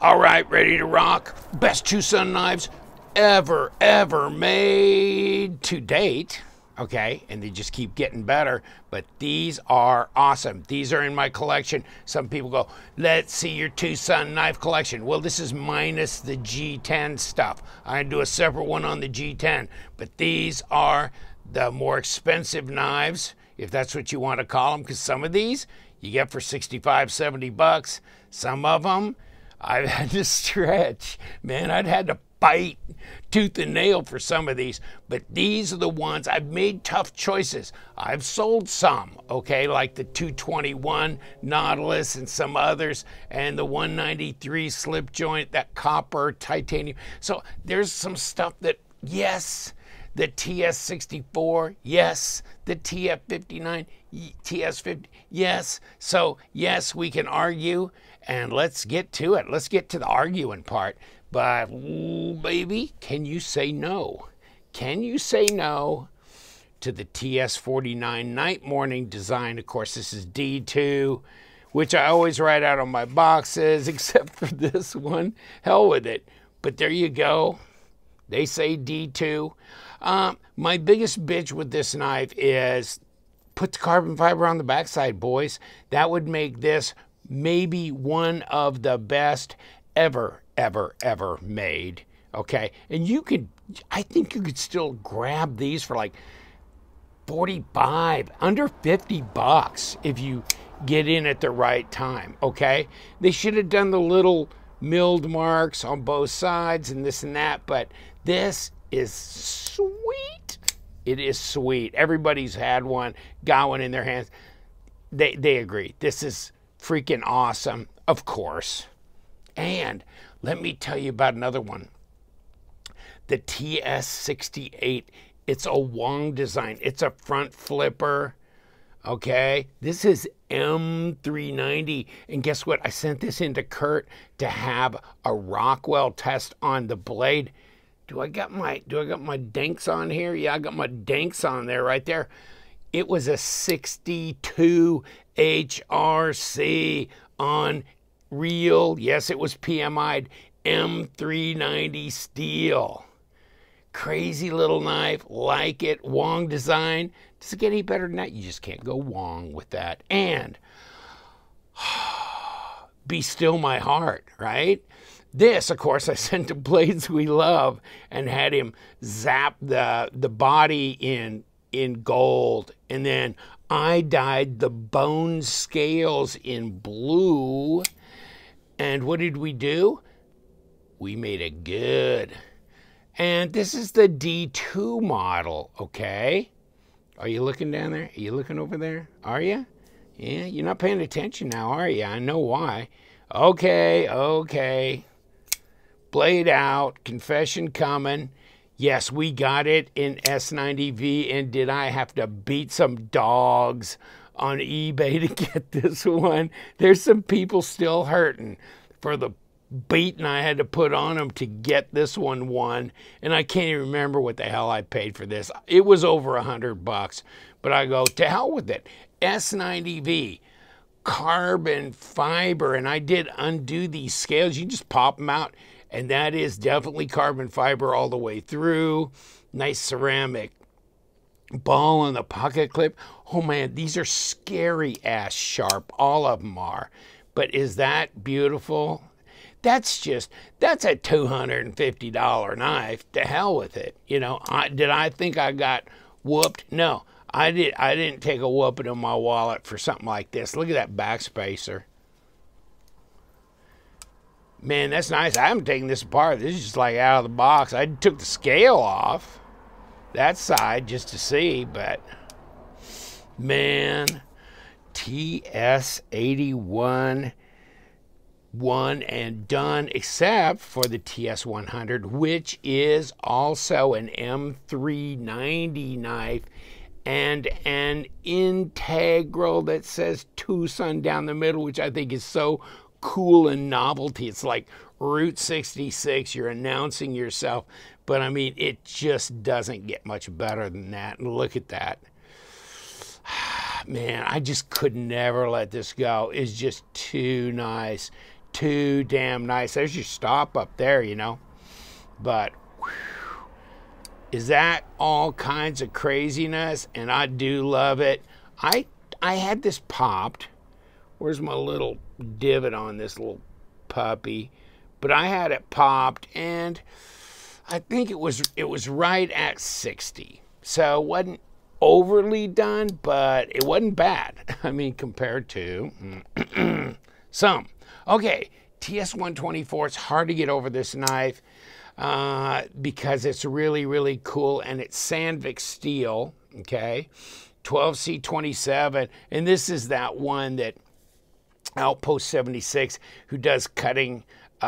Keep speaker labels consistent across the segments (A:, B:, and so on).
A: All right, ready to rock? Best TwoSun knives ever made to date. Okay, and they just keep getting better, but these are awesome. These are in my collection. Some people go, let's see your TwoSun knife collection. Well, this is minus the G10 stuff. I do a separate one on the G10, but these are the more expensive knives, if that's what you want to call them, because some of these you get for 65, 70 bucks. Some of them I've had to stretch. Man, I'd had to bite tooth and nail for some of these, but these are the ones I've made tough choices. I've sold some, okay, like the 221 Nautilus and some others, and the 193 slip joint, that copper titanium. So there's some stuff that, yes, the TS64, yes, the TF59, TS50, yes. So yes, we can argue, and let's get to it. Let's get to the arguing part. But, ooh, baby, can you say no? Can you say no to the TS49 night morning design? Of course, this is D2, which I always write out on my boxes, except for this one. Hell with it. But there you go. They say D2. My biggest bitch with this knife is put the carbon fiber on the backside, boys. That would make this maybe one of the best ever made. Okay, and you could, I think you could still grab these for like 45, under 50 bucks if you get in at the right time. Okay, they should have done the little milled marks on both sides and this and that, but this is sweet. It is sweet. Everybody's had one, got one in their hands. They agree. This is freaking awesome, of course. And let me tell you about another one. The TS68. It's a Wong design. It's a front flipper. Okay. This is M390. And guess what? I sent this into Kurt to have a Rockwell test on the blade. Do I got my dinks on here? Yeah, I got my dinks on there right there. It was a 62 HRC on real, yes, it was PMI'd M390 steel. Crazy little knife, like it, Wong design. Does it get any better than that? You just can't go Wong with that. And Be Still My Heart, right? This, of course, I sent to Blades We Love and had him zap the body in gold. And then I dyed the bone scales in blue. And what did we do? We made it good. And this is the D2 model, okay? Are you looking down there? Are you looking over there? Are you? Yeah, you're not paying attention now, are you? I know why. Okay. Blade out, confession coming. Yes, we got it in S90V, and did I have to beat some dogs on eBay to get this one? There's some people still hurting for the beating I had to put on them to get this one won, and I can't even remember what the hell I paid for this. It was over $100, but I go, to hell with it. S90V, carbon fiber, and I did undo these scales. You just pop them out, and that is definitely carbon fiber all the way through. Nice ceramic ball on the pocket clip. Oh man, these are scary ass sharp. All of them are. But is that beautiful? That's a $250 knife. To hell with it. You know, did I think I got whooped? No, I didn't take a whooping in my wallet for something like this. Look at that backspacer. Man, that's nice. I haven't taken this apart. This is just like out of the box. I took the scale off that side just to see, but man, TS81 one and done, except for the TS100, which is also an M390 knife and an integral that says TwoSun down the middle, which I think is so cool and novelty. It's like Route 66. You're announcing yourself, but I mean, it just doesn't get much better than that. And look at that. Man, I just could never let this go. It's just too nice. too damn nice. There's your stop up there, you know. But whew, is that all kinds of craziness? And I do love it. I had this popped. Where's my little divot on this little puppy? But I had it popped, and I think it was right at 60. So it wasn't overly done, but it wasn't bad. I mean, compared to some. Okay, TS124. It's hard to get over this knife because it's really, really cool, and it's Sandvik steel, okay? 12C27, and this is that one that Outpost 76, who does cutting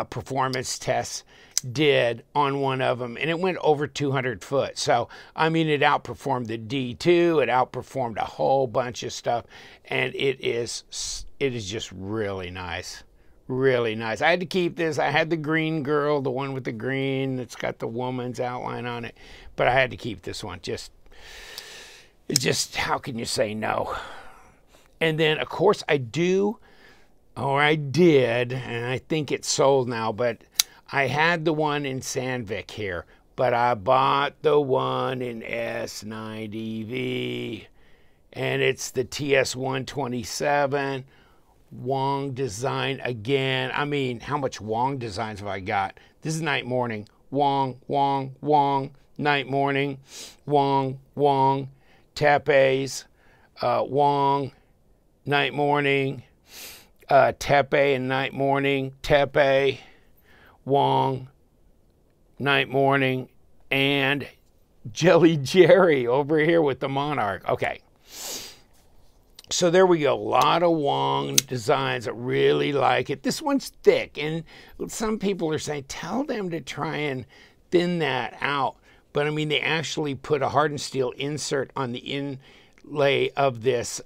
A: performance tests, did on one of them, and it went over 200 foot. So, I mean, it outperformed the D2, it outperformed a whole bunch of stuff, and it is just really nice. Really nice. I had to keep this. I had the green girl, the one with the green that's got the woman's outline on it, but I had to keep this one. Just how can you say no? And then, of course, I did, and I think it's sold now, but I had the one in Sandvik here, but I bought the one in S90V, and it's the TS127 Wong design again. I mean, how much Wong designs have I got? This is night morning. Wong, Wong, Wong. Night morning. Wong, Wong. Tepe's. Wong. Night morning. Tepe and night morning. Tepe. Wong. Night morning. And Jelly Jerry over here with the Monarch. Okay. So there we go. A lot of Wong designs. I really like it. This one's thick, and some people are saying, tell them to try and thin that out. But I mean, they actually put a hardened steel insert on the inlay of this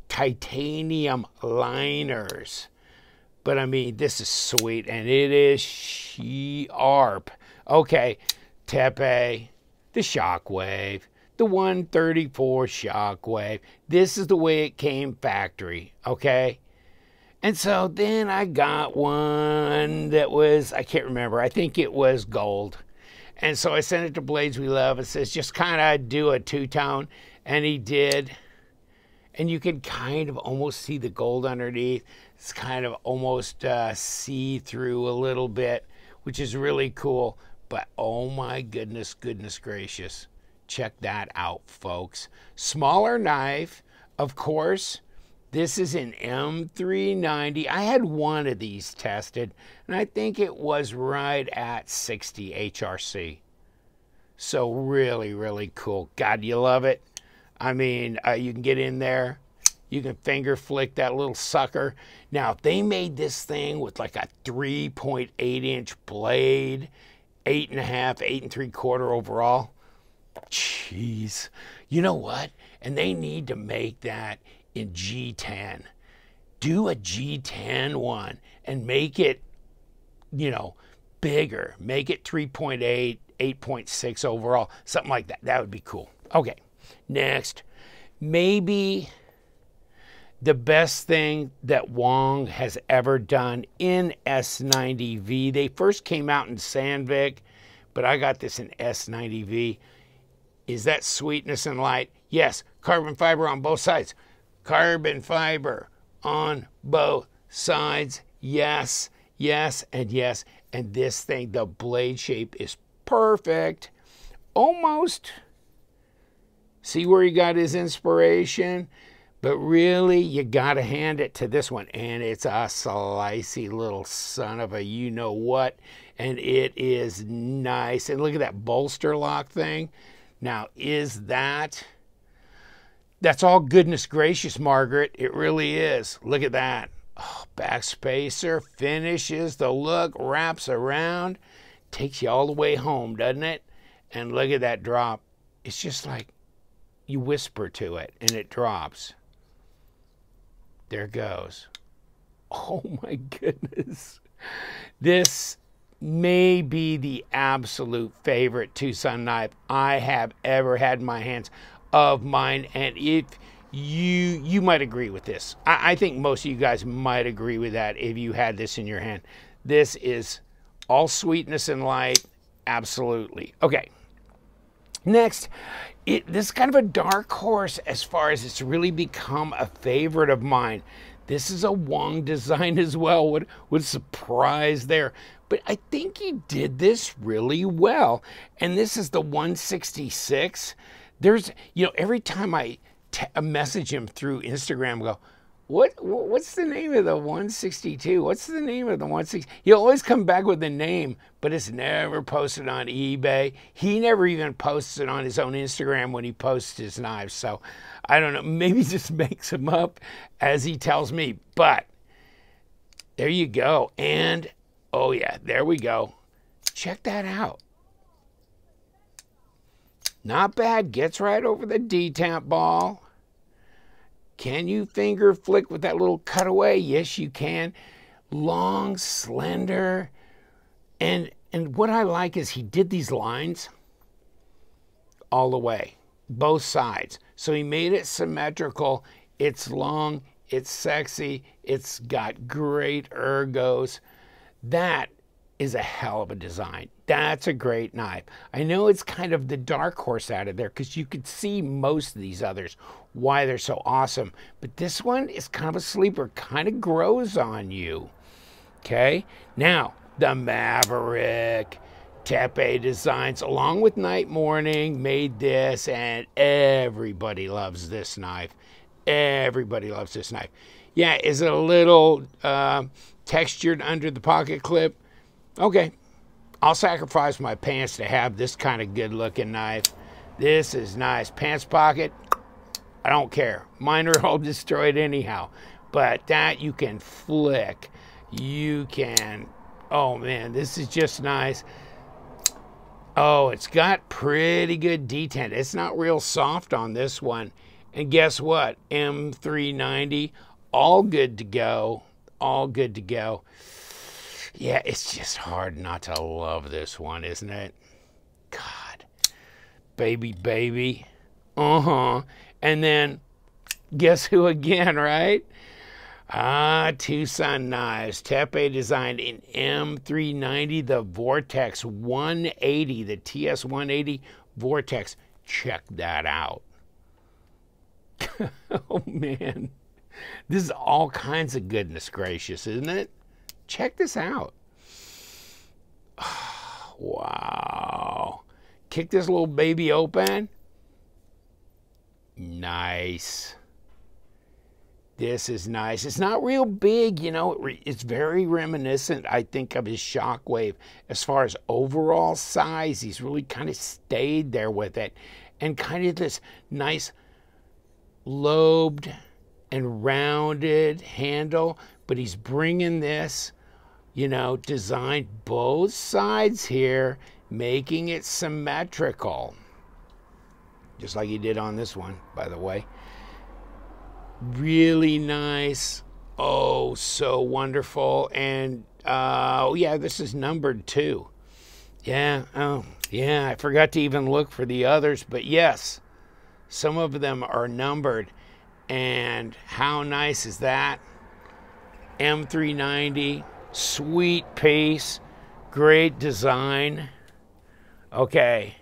A: titanium liners. But I mean, this is sweet, and it is sharp. Okay, Tepe, the Shockwave. The 134 Shockwave. This is the way it came factory, okay? And so then I got one that was, I can't remember, I think it was gold. And so I sent it to Blades We Love. It says, just kind of do a two-tone. And he did. And you can kind of almost see the gold underneath. It's kind of almost see-through a little bit, which is really cool. But oh my goodness, goodness gracious. Check that out, folks. Smaller knife, of course. This is an M390. I had one of these tested, and I think it was right at 60 HRC. So really, really cool. God, you love it. I mean, you can get in there. You can finger flick that little sucker. Now, if they made this thing with like a 3.8-inch blade, 8.5, 8 3/4 overall, jeez, you know what? And they need to make that in G10. Do a G10 one and make it, you know, bigger. Make it 3.8, 8.6 overall, something like that. That would be cool. Okay, next, maybe the best thing that Wong has ever done in S90V. They first came out in Sandvik, but I got this in S90V. Is that sweetness and light? Yes. Carbon fiber on both sides. Carbon fiber on both sides. Yes, yes, and yes. And this thing, the blade shape is perfect. Almost. See where he got his inspiration? But really, you got to hand it to this one. And it's a slicey little son of a you-know-what. And it is nice. And look at that bolster lock thing. Now, that's all goodness gracious, Margaret. It really is. Look at that. Oh, back spacer, finishes the look, wraps around, takes you all the way home, doesn't it? And look at that drop. It's just like you whisper to it, and it drops. There it goes. Oh, my goodness. This may be the absolute favorite TwoSun knife I have ever had in my hands of mine. And if you might agree with this. I think most of you guys might agree with that if you had this in your hand. This is all sweetness and light, absolutely. Okay, next, this is kind of a dark horse as far as it's really become a favorite of mine. This is a Wong design as well. What surprise there. But I think he did this really well. And this is the 166. There's, you know, every time I message him through Instagram, go, what's the name of the 162? What's the name of the 160? He'll always come back with a name, but it's never posted on eBay. He never even posts it on his own Instagram when he posts his knives. So I don't know, maybe he just makes them up as he tells me. But there you go. And oh yeah, there we go. Check that out. Not bad, gets right over the detamp ball. Can you finger flick with that little cutaway? Yes, you can. Long, slender. And what I like is he did these lines all the way, both sides. So he made it symmetrical. It's long, it's sexy, it's got great ergos. That is a hell of a design. That's a great knife. I know it's kind of the dark horse out of there because you could see most of these others, why they're so awesome. But this one is kind of a sleeper, kind of grows on you. Okay, now the Maverick, Tepe Designs, along with Night Morning, made this, and everybody loves this knife. Everybody loves this knife. Yeah, is it a little textured under the pocket clip? Okay, I'll sacrifice my pants to have this kind of good looking knife. This is nice. Pants pocket, I don't care. Mine are all destroyed anyhow. But that you can flick. You can, oh man, this is just nice. Oh, it's got pretty good detent. It's not real soft on this one. And guess what? M390, all good to go. All good to go. Yeah, it's just hard not to love this one, isn't it? God. Baby, baby. Uh-huh. And then, guess who again, right? TwoSun knives. Tepe designed in M390, the Vortex 180, the TS180 Vortex. Check that out. Oh, man. This is all kinds of goodness gracious, isn't it? Check this out. Oh, wow. Kick this little baby open. Nice. This is nice. It's not real big, you know. It's very reminiscent, I think, of his Shockwave. As far as overall size, he's really kind of stayed there with it. And kind of this nice lobed and rounded handle. But he's bringing this, you know, designed both sides here, making it symmetrical. Just like he did on this one, by the way. Really nice. Oh, so wonderful. And, oh, yeah, this is numbered too. Yeah, oh, yeah, I forgot to even look for the others. But yes, some of them are numbered. And how nice is that? M390, sweet piece, great design. Okay,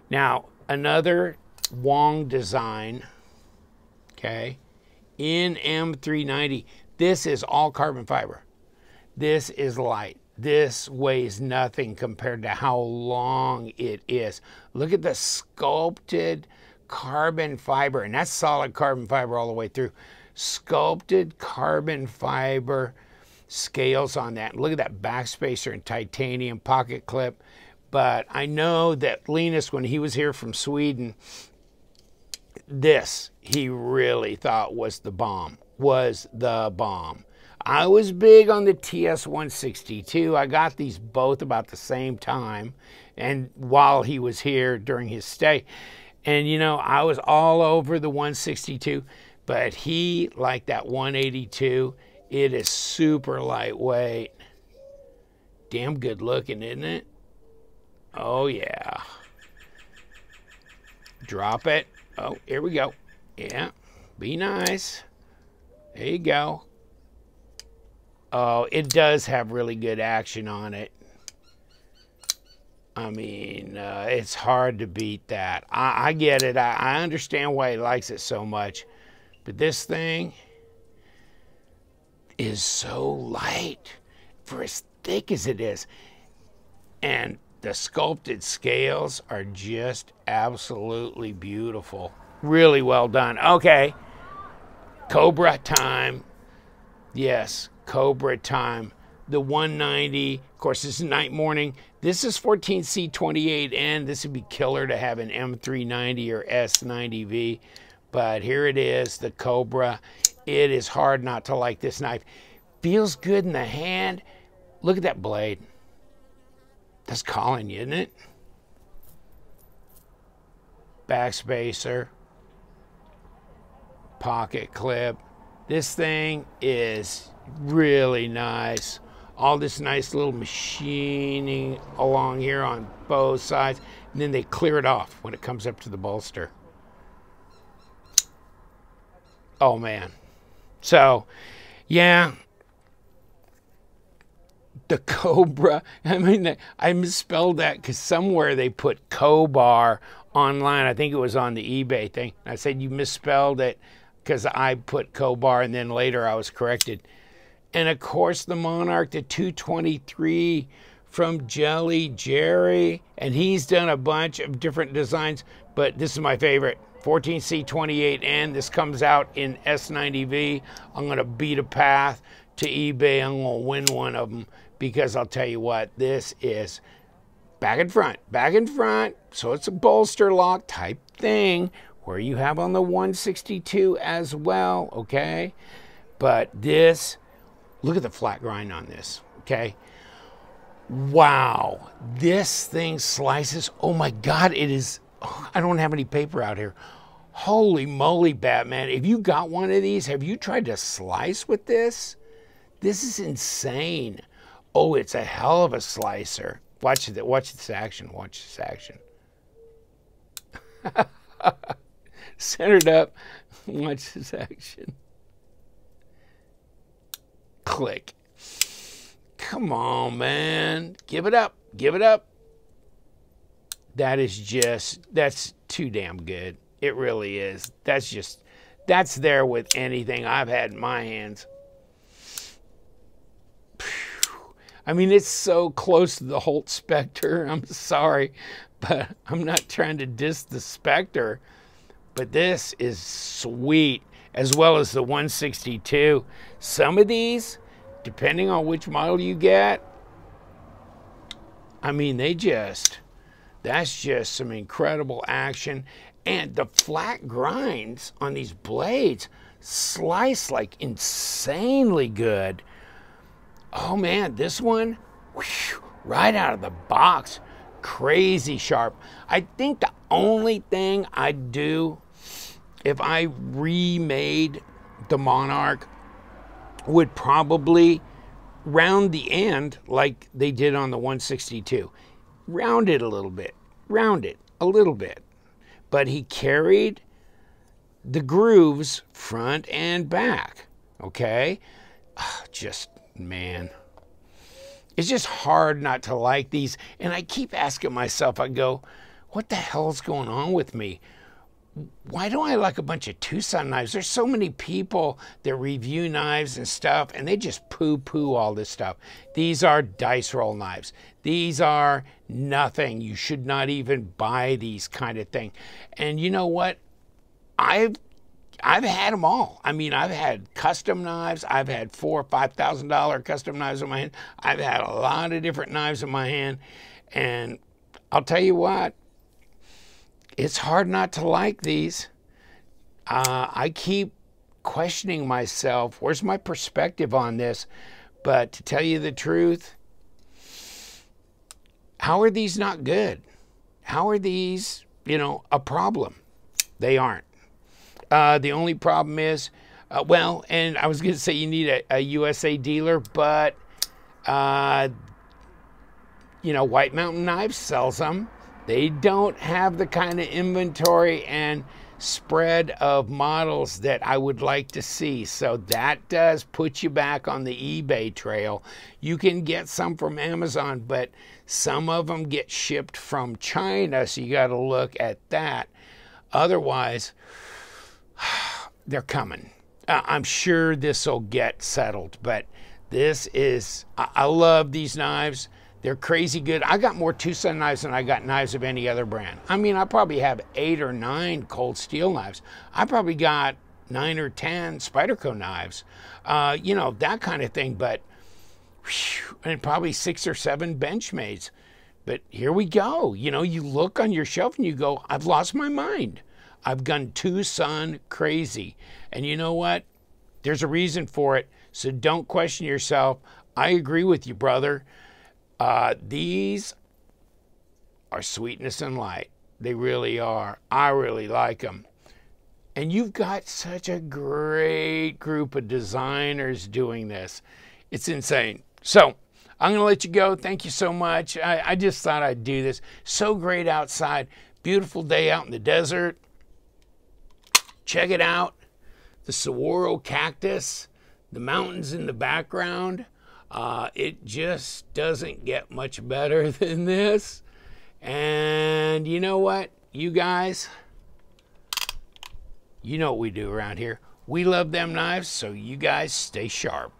A: now another Wong design, okay, in M390. This is all carbon fiber. This is light. This weighs nothing compared to how long it is. Look at the sculpted carbon fiber, and that's solid carbon fiber all the way through. Sculpted carbon fiber scales on that. Look at that backspacer and titanium pocket clip. But I know that Linus, when he was here from Sweden, this he really thought was the bomb. I was big on the TS162. I got these both about the same time, and while he was here during his stay. And you know, I was all over the 162. But he liked that 182. It is super lightweight. Damn good looking, isn't it? Oh, yeah. Drop it. Oh, here we go. Yeah. Be nice. There you go. Oh, it does have really good action on it. I mean, it's hard to beat that. I get it. I understand why he likes it so much. But this thing is so light for as thick as it is. And the sculpted scales are just absolutely beautiful. Really well done. Okay. Cobra time. Yes, Cobra time. The 190, of course, this is night morning. This is 14C28N. This would be killer to have an M390 or S90V. But here it is, the Cobra. It is hard not to like this knife. Feels good in the hand. Look at that blade. That's calling you, isn't it? Backspacer. Pocket clip. This thing is really nice. All this nice little machining along here on both sides. And then they clear it off when it comes up to the bolster. Oh, man. So, yeah. The Cobra. I mean, I misspelled that because somewhere they put Cobra online. I think it was on the eBay thing. I said, you misspelled it because I put Cobra, and then later I was corrected. And of course, the Monarch, the 223 from Jelly Jerry. And he's done a bunch of different designs, but this is my favorite. 14C28N. This comes out in S90V. I'm going to beat a path to eBay. I'm going to win one of them because I'll tell you what, this is back and front. Back and front. So it's a bolster lock type thing where you have on the 162 as well, okay? But this, look at the flat grind on this, okay? Wow, this thing slices. Oh my God, it is, oh, I don't have any paper out here. Holy moly, Batman. If you got one of these, have you tried to slice with this? This is insane. Oh, it's a hell of a slicer. Watch this action, watch this action. Centered up, watch this action. Click. Come on, man. Give it up. Give it up. That is just, that's too damn good. It really is. That's just, that's there with anything I've had in my hands. I mean, it's so close to the Holt Spectre. I'm sorry, but I'm not trying to diss the Spectre. But this is sweet, as well as the 162. Some of these, depending on which model you get, I mean, they just, that's just some incredible action. And the flat grinds on these blades slice like insanely good. Oh man, this one, whew, right out of the box, crazy sharp. I think the only thing I'd do if I remade the Monarch would probably round the end like they did on the 162. Round it a little bit, round it a little bit. But he carried the grooves front and back, okay? Just, man, it's just hard not to like these. And I keep asking myself, I go, what the hell's going on with me? Why don't I like a bunch of TwoSun knives? There's so many people that review knives and stuff, and they just poo-poo all this stuff. These are dice roll knives. These are nothing. You should not even buy these kind of thing. And you know what? I've had them all. I mean, I've had custom knives. I've had $4,000 or $5,000 custom knives in my hand. I've had a lot of different knives in my hand. And I'll tell you what, it's hard not to like these. I keep questioning myself. Where's my perspective on this? But to tell you the truth, how are these not good? How are these, you know, a problem? They aren't. The only problem is, well, and I was going to say you need a USA dealer, but, you know, White Mountain Knives sells them. They don't have the kind of inventory, and spread of models that I would like to see. So that does put you back on the eBay trail. You can get some from Amazon, but some of them get shipped from China, so you got to look at that. Otherwise, they're coming. I'm sure this will get settled, but this is, I love these knives. They're crazy good. I got more TwoSun knives than I got knives of any other brand. I mean, I probably have 8 or 9 cold steel knives. I probably got 9 or 10 Spyderco knives, you know, that kind of thing. But, whew, and probably 6 or 7 Benchmades. But here we go. You know, you look on your shelf and you go, I've lost my mind. I've gone TwoSun crazy. And you know what? There's a reason for it. So don't question yourself. I agree with you, brother. These are sweetness and light. They really are. I really like them. And you've got such a great group of designers doing this. It's insane. So I'm going to let you go. Thank you so much. I just thought I'd do this. So great outside. Beautiful day out in the desert. Check it out. The saguaro cactus. The mountains in the background. It just doesn't get much better than this. And you know what, you guys, you know what we do around here. We love them knives, so you guys stay sharp.